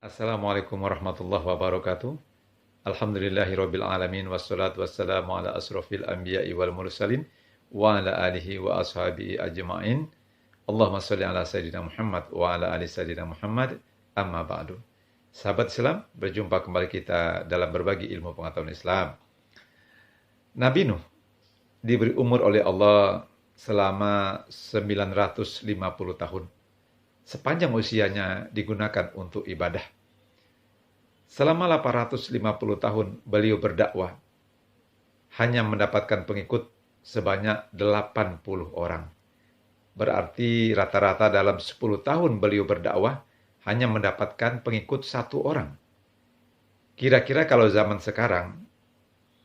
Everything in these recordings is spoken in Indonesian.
Assalamualaikum warahmatullahi wabarakatuh. Alhamdulillahirabbil alamin wassalatu wassalamu ala asrofil anbiya'i wal mursalin wa ala alihi wa ashabihi ajma'in. Allahumma shalli ala sayyidina Muhammad wa ala ali sayyidina Muhammad. Amma ba'du. Sahabat Islam, berjumpa kembali kita dalam berbagi ilmu pengetahuan Islam. Nabi Nuh diberi umur oleh Allah selama 950 tahun. Sepanjang usianya digunakan untuk ibadah. Selama 850 tahun beliau berdakwah, hanya mendapatkan pengikut sebanyak 80 orang. Berarti rata-rata dalam 10 tahun beliau berdakwah, hanya mendapatkan pengikut 1 orang. Kira-kira kalau zaman sekarang,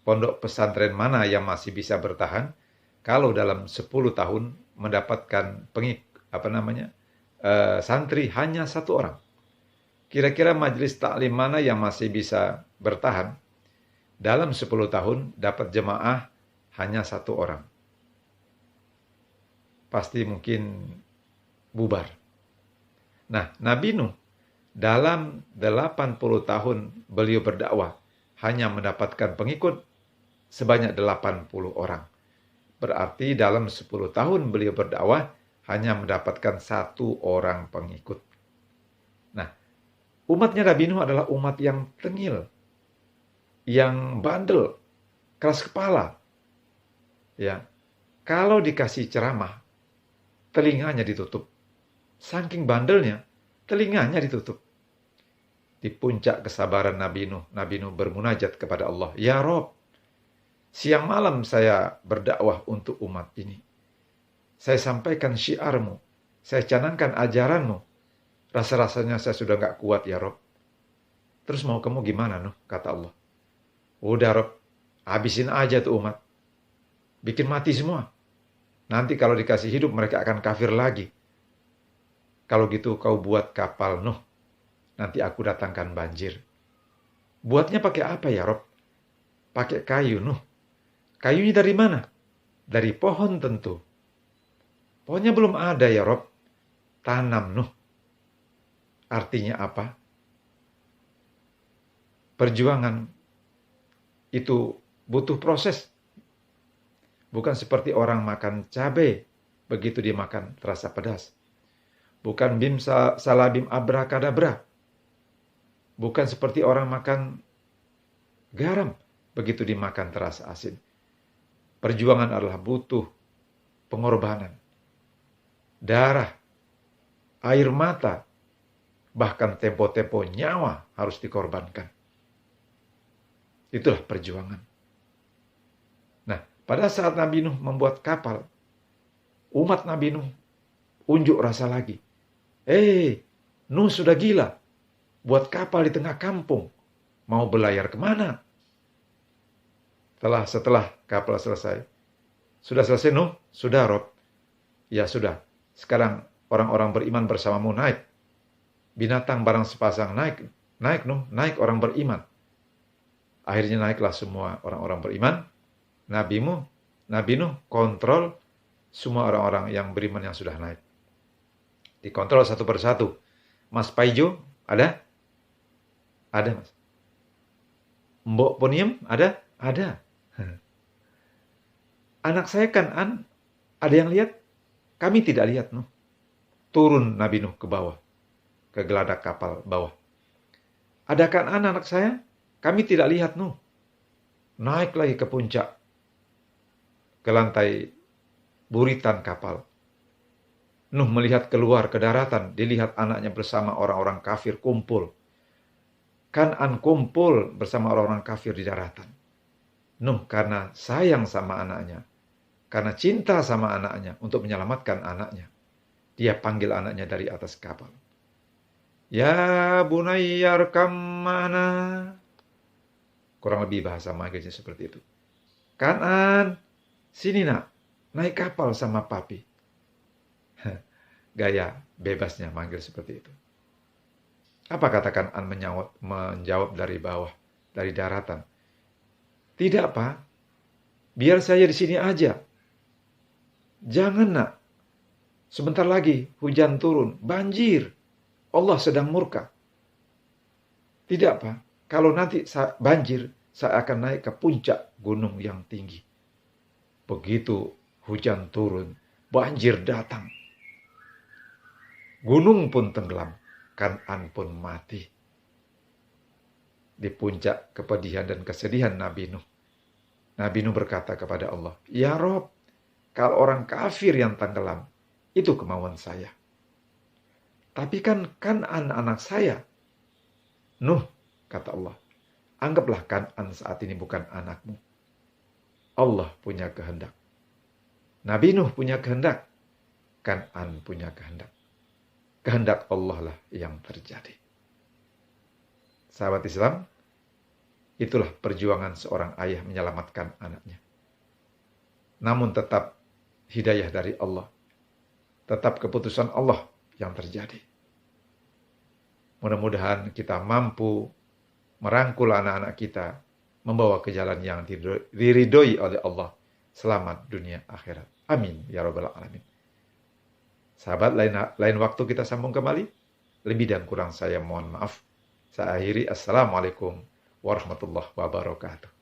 pondok pesantren mana yang masih bisa bertahan, kalau dalam 10 tahun mendapatkan santri hanya 1 orang. Kira-kira majelis taklim mana yang masih bisa bertahan? Dalam 10 tahun dapat jemaah hanya 1 orang. Pasti mungkin bubar. Nah, Nabi Nuh dalam 80 tahun beliau berdakwah hanya mendapatkan pengikut sebanyak 80 orang. Berarti dalam 10 tahun beliau berdakwah hanya mendapatkan 1 orang pengikut. Nah, umatnya Nabi Nuh adalah umat yang tengil, yang bandel, keras kepala. Ya, kalau dikasih ceramah, telinganya ditutup. Saking bandelnya, telinganya ditutup. Di puncak kesabaran Nabi Nuh bermunajat kepada Allah, "Ya Rob, siang malam saya berdakwah untuk umat ini. Saya sampaikan syiarmu, saya canangkan ajaranmu. Rasa-rasanya saya sudah gak kuat ya Rob. Terus mau kamu gimana Nuh?" kata Allah. "Udah Rob, habisin aja tuh umat. Bikin mati semua. Nanti kalau dikasih hidup mereka akan kafir lagi. Kalau gitu kau buat kapal Nuh. Nanti aku datangkan banjir." "Buatnya pakai apa ya Rob?" "Pakai kayu Nuh." "Kayunya dari mana?" "Dari pohon tentu." "Pohonnya belum ada ya Rob." "Tanam Nuh." Artinya apa? Perjuangan itu butuh proses. Bukan seperti orang makan cabai, begitu dia makan terasa pedas. Bukan bim salabim abrakadabra. Bukan seperti orang makan garam, begitu dimakan terasa asin. Perjuangan adalah butuh pengorbanan. Darah, air mata, bahkan tempo-tempo nyawa harus dikorbankan. Itulah perjuangan. Nah, pada saat Nabi Nuh membuat kapal, umat Nabi Nuh unjuk rasa lagi. Nuh sudah gila. Buat kapal di tengah kampung. Mau berlayar kemana? Setelah kapal selesai. Sudah selesai Nuh? Sudah Rob. Ya sudah. Sekarang orang-orang beriman bersamamu naik. Binatang barang sepasang naik. Naik Nuh, naik orang beriman. Akhirnya naiklah semua orang-orang beriman. Nabi Nuh kontrol semua orang-orang yang beriman yang sudah naik. Dikontrol satu persatu. Mas Paijo, ada? Ada Mas. Mbok Poniem, ada? Ada. Anak saya Kan'an, ada yang lihat? Kami tidak lihat Nuh. Turun Nabi Nuh ke bawah. Ke geladak kapal bawah. "Ada Kan'an anak saya? Kami tidak lihat Nuh." Naik lagi ke puncak. Ke lantai buritan kapal. Nuh melihat keluar ke daratan. Dilihat anaknya bersama orang-orang kafir kumpul. Kan'an kumpul bersama orang-orang kafir di daratan. Nuh karena sayang sama anaknya. Karena cinta sama anaknya untuk menyelamatkan anaknya. Dia panggil anaknya dari atas kapal. "Ya bunayyarkam mana." Kurang lebih bahasa manggilnya seperti itu. "Kan'an, sini nak, naik kapal sama papi." Gaya bebasnya manggil seperti itu. Apa kata Kan'an menjawab dari bawah, dari daratan? "Tidak Pak, biar saya di sini aja. Jangan nak, sebentar lagi hujan turun, banjir. Allah sedang murka." Tidak, Pak. Kalau nanti banjir, saya akan naik ke puncak gunung yang tinggi. Begitu hujan turun, banjir datang. Gunung pun tenggelam, Kan'an pun mati. Di puncak kepedihan dan kesedihan Nabi Nuh. Nabi Nuh berkata kepada Allah, "Ya Rob, kalau orang kafir yang tenggelam, itu kemauan saya. Tapi kan Kan'an anak saya." "Nuh," kata Allah, "anggaplah Kan'an saat ini bukan anakmu. Allah punya kehendak. Nabi Nuh punya kehendak. Kan'an punya kehendak. Kehendak Allah lah yang terjadi." Sahabat Islam, itulah perjuangan seorang ayah menyelamatkan anaknya. Namun tetap hidayah dari Allah. Tetap keputusan Allah yang terjadi. Mudah-mudahan kita mampu merangkul anak-anak kita, membawa ke jalan yang diridhoi oleh Allah. Selamat dunia akhirat. Amin. Ya Rabbal Alamin. Sahabat, lain waktu kita sambung kembali. Lebih dan kurang saya mohon maaf. Saya akhiri. Assalamualaikum warahmatullahi wabarakatuh.